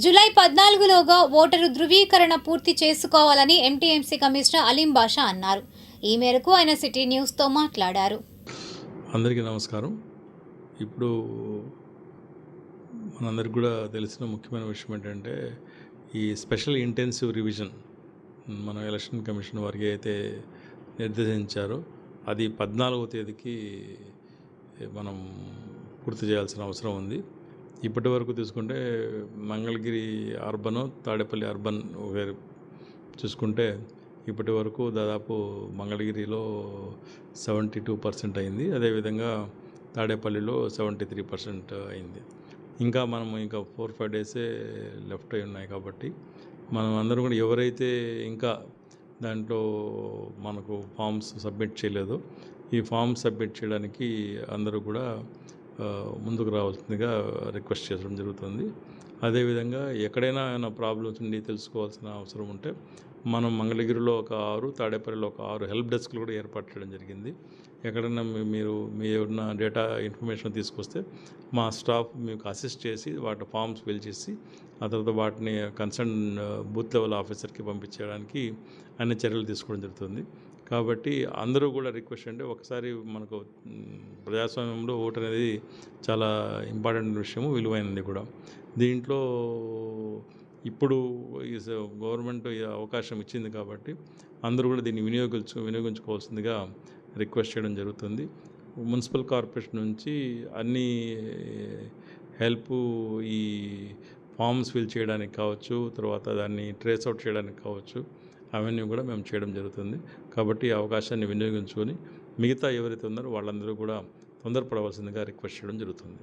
July 14లోగా voter ధృవీకరణ పూర్తి చేసుకోవాలని ఎంటీఎంసీ కమిషనర్ అలీం బాషా అన్నారు. ఈ మేరకు ఆయన సిటీ న్యూస్తో మాట్లాడారు. అందరికీ నమస్కారం. ఇప్పుడు మనందరికీ కూడా తెలిసిన ముఖ్యమైన విషయం ఏంటంటే ఈ స్పెషల్ ఇంటెన్సివ్ రివిజన్ మన ఎలక్షన్ కమిషన్ వారికి అయితే నిర్దేశించారో అది 14వ తేదీకి మనం పూర్తి చేయాల్సిన అవసరం ఉంది. ఇప్పటి వరకు తీసుకుంటే మంగళగిరి అర్బన్, తాడేపల్లి అర్బన్ వేరు చూసుకుంటే ఇప్పటి వరకు దాదాపు మంగళగిరిలో 72% అయింది. అదేవిధంగా తాడేపల్లిలో 73% అయింది. ఇంకా 4-5 డేసే లెఫ్ట్ అయి ఉన్నాయి. కాబట్టి మనం అందరం కూడా ఎవరైతే ఇంకా దాంట్లో మనకు ఫామ్స్ సబ్మిట్ చేయలేదో ఈ ఫామ్ సబ్మిట్ చేయడానికి అందరూ కూడా ముందుకు రావాల్సిందిగా రిక్వెస్ట్ చేయడం జరుగుతుంది. అదేవిధంగా ఎక్కడైనా ఏమైనా ప్రాబ్లమ్స్ ఉండి తెలుసుకోవాల్సిన అవసరం ఉంటే మనం మంగళగిరిలో ఒక 6, తాడేపల్లిలో ఒక 6 హెల్ప్ డెస్క్లు కూడా ఏర్పాటు చేయడం జరిగింది. ఎక్కడైనా మీరు మీ ఏమన్నా డేటా ఇన్ఫర్మేషన్ తీసుకొస్తే మా స్టాఫ్ మీకు అసిస్ట్ చేసి వాటి ఫామ్స్ ఫిల్ చేసి ఆ తర్వాత వాటిని కన్సర్న్ బూత్ లెవెల్ ఆఫీసర్కి పంపించడానికి అన్ని చర్యలు తీసుకోవడం జరుగుతుంది. కాబట్టి అందరూ కూడా రిక్వెస్ట్ అంటే ఒకసారి మనకు ప్రజాస్వామ్యంలో ఓటు అనేది చాలా ఇంపార్టెంట్ విషయము, విలువైనది కూడా. దీంట్లో ఇప్పుడు ఈ గవర్నమెంట్ అవకాశం ఇచ్చింది కాబట్టి అందరూ కూడా దీన్ని వినియోగించుకోవాల్సిందిగా రిక్వెస్ట్ చేయడం జరుగుతుంది. మున్సిపల్ కార్పొరేషన్ నుంచి అన్ని హెల్ప్ ఈ ఫామ్స్ ఫిల్ చేయడానికి కావచ్చు, తర్వాత దాన్ని ట్రేస్ అవుట్ చేయడానికి కావచ్చు, అవన్నీ కూడా మేము చేయడం జరుగుతుంది. కాబట్టి ఈ అవకాశాన్ని వినియోగించుకొని మిగతా ఎవరైతే ఉన్నారో వాళ్ళందరూ కూడా తొందరపడవలసిందిగా రిక్వెస్ట్ చేయడం జరుగుతుంది.